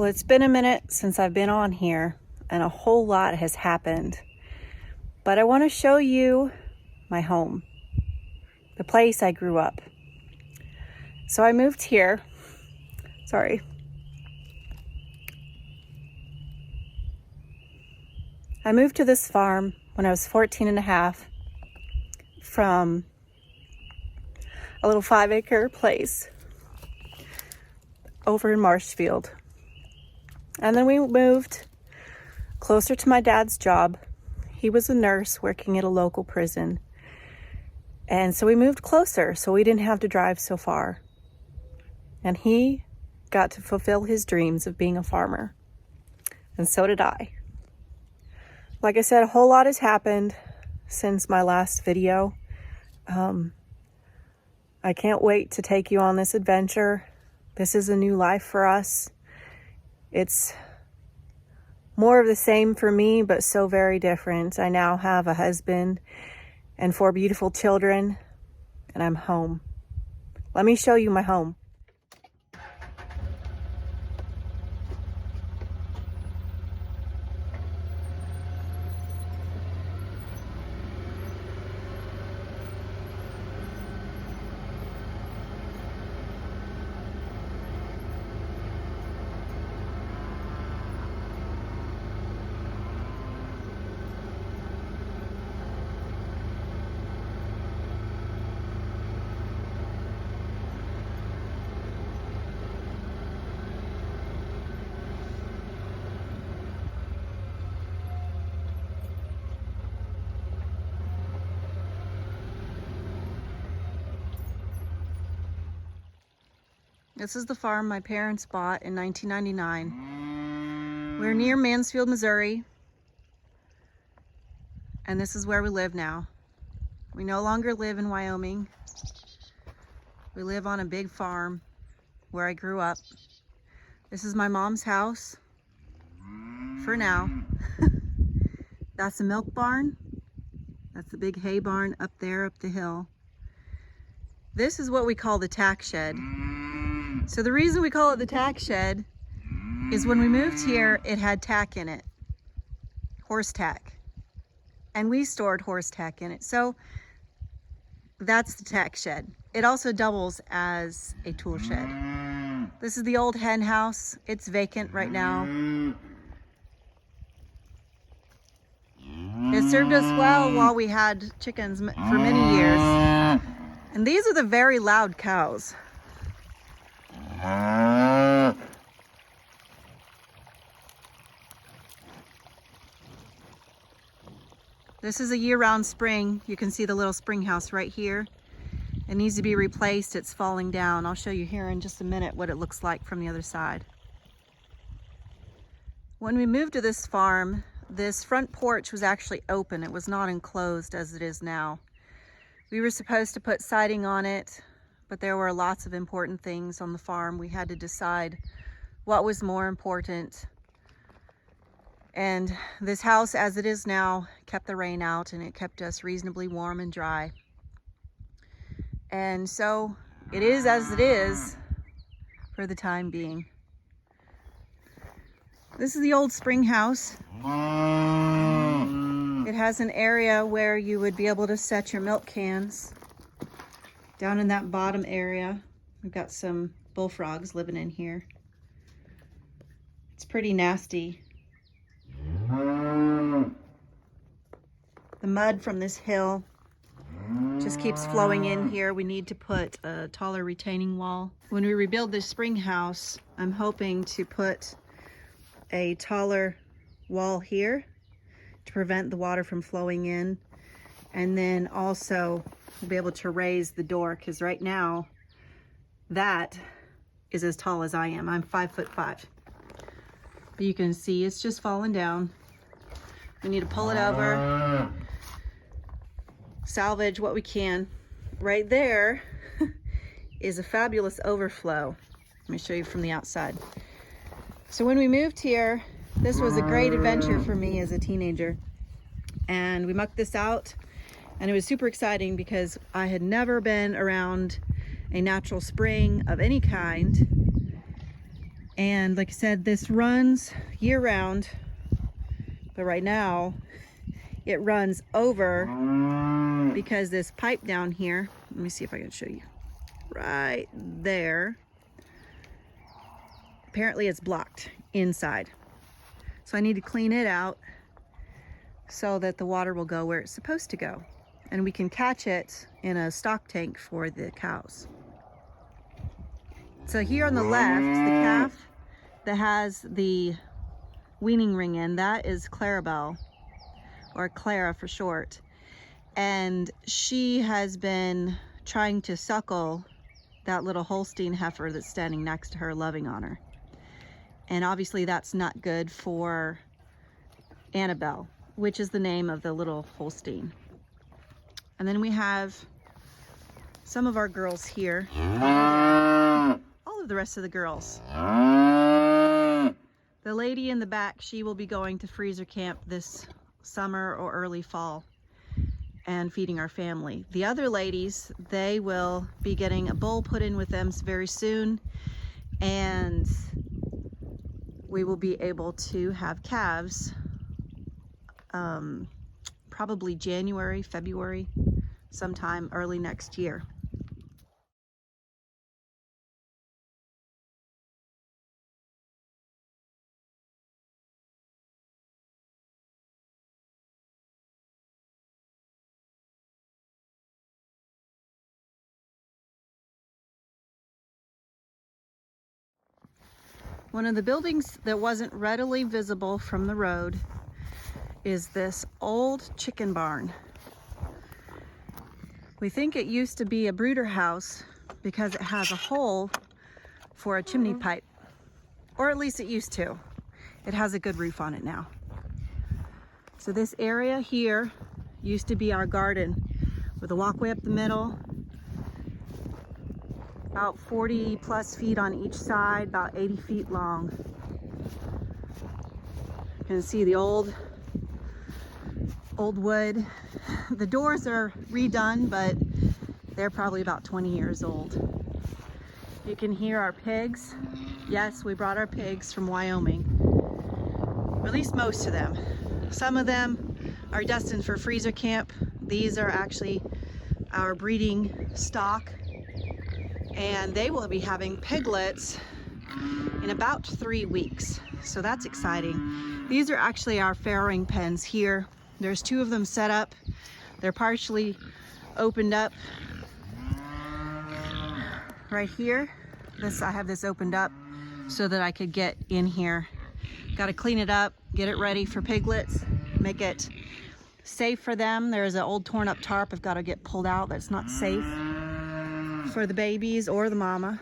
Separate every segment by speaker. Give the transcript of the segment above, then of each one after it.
Speaker 1: Well, it's been a minute since I've been on here and a whole lot has happened, but I want to show you my home, the place I grew up. So I moved here, I moved to this farm when I was 14 and a half from a little 5-acre place over in Marshfield. And then we moved closer to my dad's job. He was a nurse working at a local prison. And so we moved closer so we didn't have to drive so far. And he got to fulfill his dreams of being a farmer. And so did I. Like I said, a whole lot has happened since my last video. I can't wait to take you on this adventure. This is a new life for us. It's more of the same for me, but so very different. I now have a husband and 4 beautiful children, and I'm home. Let me show you my home. This is the farm my parents bought in 1999. We're near Mansfield, Missouri, and this is where we live now. We no longer live in Wyoming. We live on a big farm where I grew up. This is my mom's house for now. That's the milk barn. That's the big hay barn up there up the hill. This is what we call the tack shed. So the reason we call it the tack shed is when we moved here, it had tack in it, horse tack, and we stored horse tack in it. So that's the tack shed. It also doubles as a tool shed. This is the old hen house. It's vacant right now. It served us well while we had chickens for many years. And these are the very loud cows. This is a year-round spring. You can see the little spring house right here. It needs to be replaced. It's falling down. I'll show you here in just a minute what it looks like from the other side. When we moved to this farm, this front porch was actually open. It was not enclosed as it is now. We were supposed to put siding on it, but there were lots of important things on the farm. We had to decide what was more important. And this house, as it is now, kept the rain out and it kept us reasonably warm and dry. And so it is as it is for the time being. This is the old spring house. It has an area where you would be able to set your milk cans. Down in that bottom area, we've got some bullfrogs living in here. It's pretty nasty. The mud from this hill just keeps flowing in here. We need to put a taller retaining wall. When we rebuild this spring house, I'm hoping to put a taller wall here to prevent the water from flowing in. And then also we'll be able to raise the door, because right now that is as tall as I am. I'm 5'5". But you can see it's just falling down. We need to pull it over, salvage what we can. Right there is a fabulous overflow. Let me show you from the outside. So when we moved here, this was a great adventure for me as a teenager. And we mucked this out, and it was super exciting because I had never been around a natural spring of any kind. And like I said, this runs year round, but right now it runs over because this pipe down here, let me see if I can show you, right there, apparently it's blocked inside. So I need to clean it out so that the water will go where it's supposed to go. And we can catch it in a stock tank for the cows. So here on the left, the calf that has the weaning ring in, that is Clarabelle, or Clara for short. And she has been trying to suckle that little Holstein heifer that's standing next to her, loving on her. And obviously that's not good for Annabelle, which is the name of the little Holstein. And then we have some of our girls here. All of the rest of the girls. The lady in the back, she will be going to freezer camp this summer or early fall and feeding our family. The other ladies, they will be getting a bull put in with them very soon, and we will be able to have calves probably January, February, sometime early next year. One of the buildings that wasn't readily visible from the road is this old chicken barn. We think it used to be a brooder house because it has a hole for a chimney pipe, or at least it used to. It has a good roof on it now. So this area here used to be our garden with a walkway up the middle, about 40 plus feet on each side, about 80 feet long. You can see the old wood. The doors are redone, but they're probably about 20 years old. You can hear our pigs. Yes, we brought our pigs from Wyoming, or at least most of them. Some of them are destined for freezer camp. These are actually our breeding stock, and they will be having piglets in about 3 weeks. So that's exciting. These are actually our farrowing pens here. There's 2 of them set up. They're partially opened up right here. I have this opened up so that I could get in here. Got to clean it up, get it ready for piglets, make it safe for them. There's an old torn up tarp I've got to get pulled out that's not safe for the babies or the mama.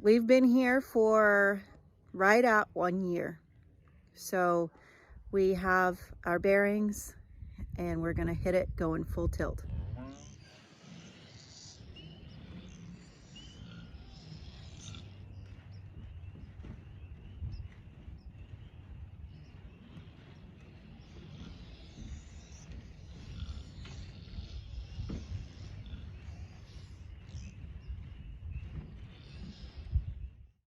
Speaker 1: We've been here for right at 1 year. So we have our bearings and we're gonna hit it going full tilt.